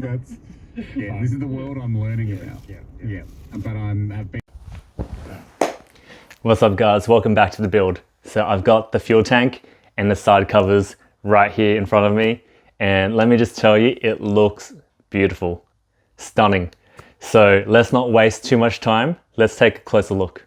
That's this is the world I'm learning about. Yeah. But I've been. What's up, guys? Welcome back to the build. So I've got the fuel tank and the side covers right here in front of me, and let me just tell you, it looks beautiful, stunning. So let's not waste too much time. Let's take a closer look.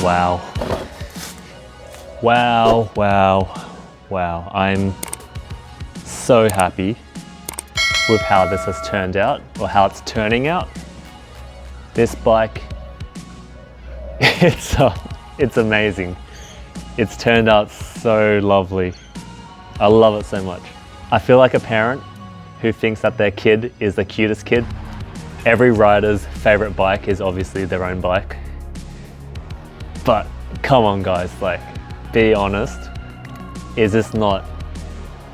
Wow. Wow, wow, wow. I'm so happy with how this has turned out, or how it's turning out. This bike, it's amazing. It's turned out so lovely. I love it so much. I feel like a parent who thinks that their kid is the cutest kid. Every rider's favorite bike is obviously their own bike. But come on, guys, like, be honest. Is this not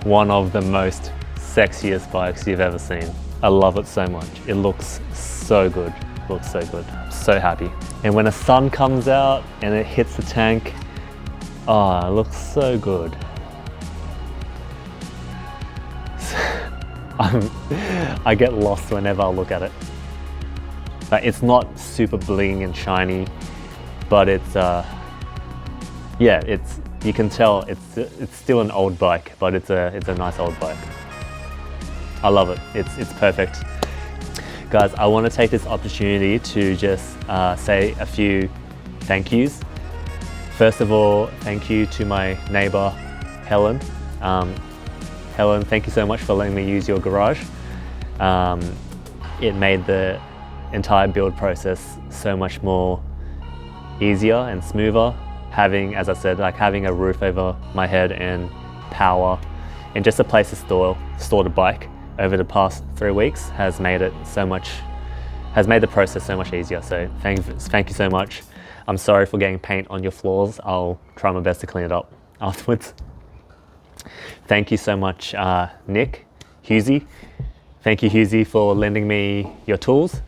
one of the most sexiest bikes you've ever seen? I love it so much. It looks so good. Looks so good. I'm so happy. And when the sun comes out and it hits the tank, oh, it looks so good. I get lost whenever I look at it. Like, it's not super bling and shiny, but it's yeah, you can tell it's still an old bike, but it's a nice old bike. I love it. It's perfect. Guys, I want to take this opportunity to just say a few thank yous. First of all, thank you to my neighbor Helen. Helen, thank you so much for letting me use your garage. It made the entire build process so much more easier and smoother. Having, as I said, like having a roof over my head and power and just a place to store the bike over the past 3 weeks has made the process so much easier. So thank you so much. I'm sorry for getting paint on your floors. I'll try my best to clean it up afterwards. Thank you so much, Nick Husey. Thank you, Husey, for lending me your tools.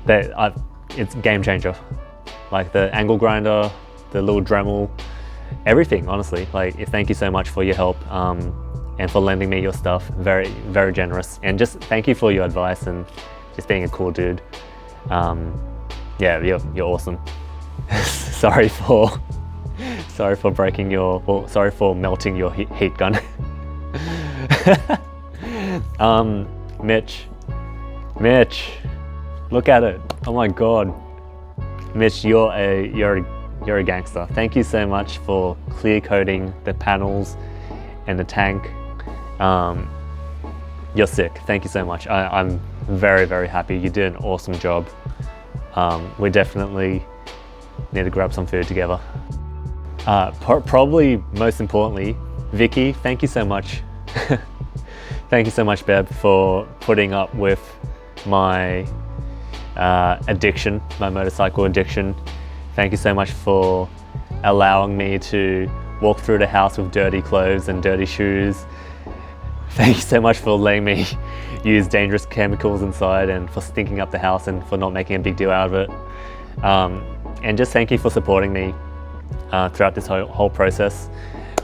It's a game changer. Like the angle grinder, the little Dremel, everything, honestly. Like, thank you so much for your help and for lending me your stuff. Very, very generous. And just thank you for your advice and just being a cool dude. Yeah, you're awesome. Sorry for breaking sorry for melting your heat gun. Mitch, look at it. Oh my God. Mitch, you're a gangster. Thank you so much for clear coating the panels and the tank. You're sick. Thank you so much. I'm very, very happy. You did an awesome job. We definitely need to grab some food together. Probably most importantly, Vicky, thank you so much. Thank you so much, Beb, for putting up with my addiction, my motorcycle addiction. Thank you so much for allowing me to walk through the house with dirty clothes and dirty shoes. Thank you so much for letting me use dangerous chemicals inside and for stinking up the house and for not making a big deal out of it. And just thank you for supporting me throughout this whole process.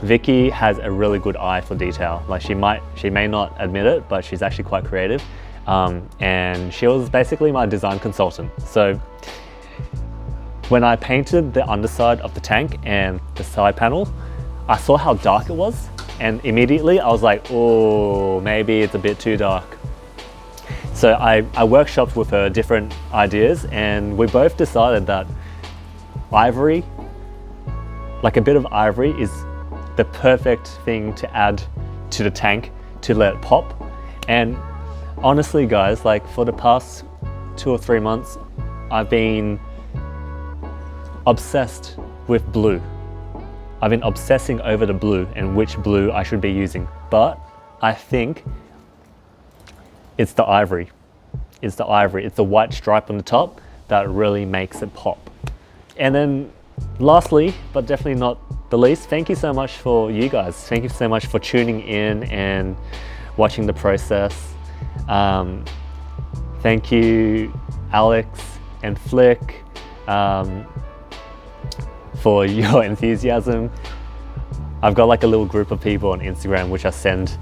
Vicky has a really good eye for detail. Like she may not admit it, but she's actually quite creative. And she was basically my design consultant. So when I painted the underside of the tank and the side panel, I saw how dark it was. And immediately I was like, oh, maybe it's a bit too dark. So I workshopped with her different ideas, and we both decided that ivory, like a bit of ivory, is the perfect thing to add to the tank to let it pop. And honestly guys, like for the past 2 or 3 months, I've been obsessed with blue. I've been obsessing over the blue and which blue I should be using. But I think it's the ivory. It's the ivory. It's the white stripe on the top that really makes it pop. And then lastly, but definitely not the least, thank you so much for you guys. Thank you so much for tuning in and watching the process. Thank you, Alex and Flick, for your enthusiasm. I've got like a little group of people on Instagram which I send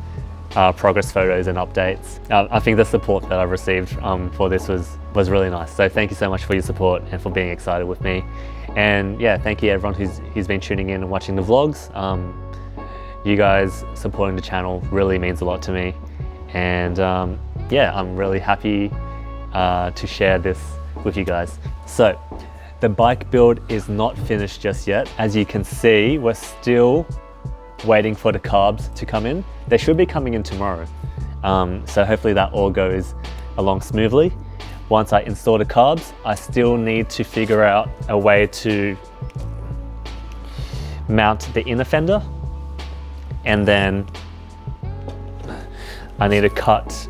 progress photos and updates. I think the support that I've received for this was really nice. So thank you so much for your support and for being excited with me. And yeah, thank you everyone who's been tuning in and watching the vlogs. You guys supporting the channel really means a lot to me. And yeah, I'm really happy to share this with you guys. So the bike build is not finished just yet. As you can see, we're still waiting for the carbs to come in. They should be coming in tomorrow. So hopefully that all goes along smoothly. Once I install the carbs, I still need to figure out a way to mount the inner fender. And then I need to cut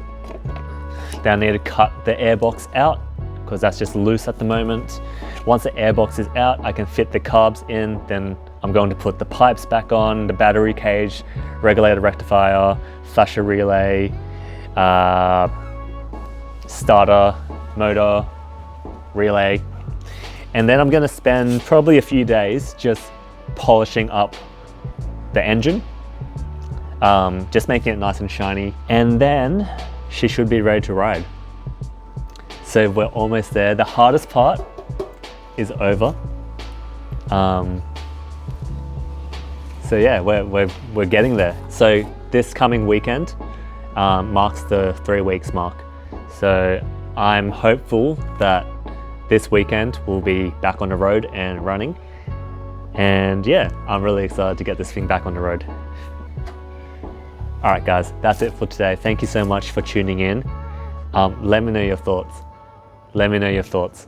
the airbox out because that's just loose at the moment. Once the airbox is out, I can fit the carbs in, then I'm going to put the pipes back on, the battery cage, regulator rectifier, flasher relay, starter, motor, relay. And then I'm gonna spend probably a few days just polishing up the engine, just making it nice and shiny. And then she should be ready to ride. So we're almost there. The hardest part is over. So yeah, we're getting there. So this coming weekend marks the 3 weeks mark. So I'm hopeful that this weekend we'll be back on the road and running. And yeah, I'm really excited to get this thing back on the road. All right guys, that's it for today. Thank you so much for tuning in. Let me know your thoughts. Let me know your thoughts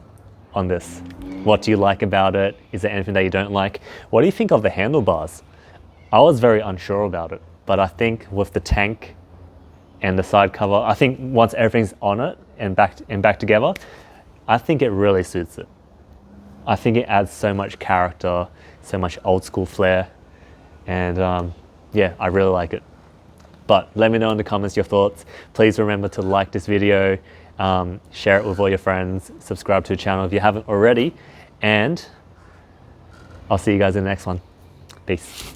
on this. What do you like about it? Is there anything that you don't like? What do you think of the handlebars? I was very unsure about it, but I think with the tank and the side cover, I think once everything's on it and back together, I think it really suits it. I think it adds so much character, so much old school flair, and yeah, I really like it. But let me know in the comments your thoughts. Please remember to like this video, share it with all your friends, subscribe to the channel if you haven't already, and I'll see you guys in the next one. Peace.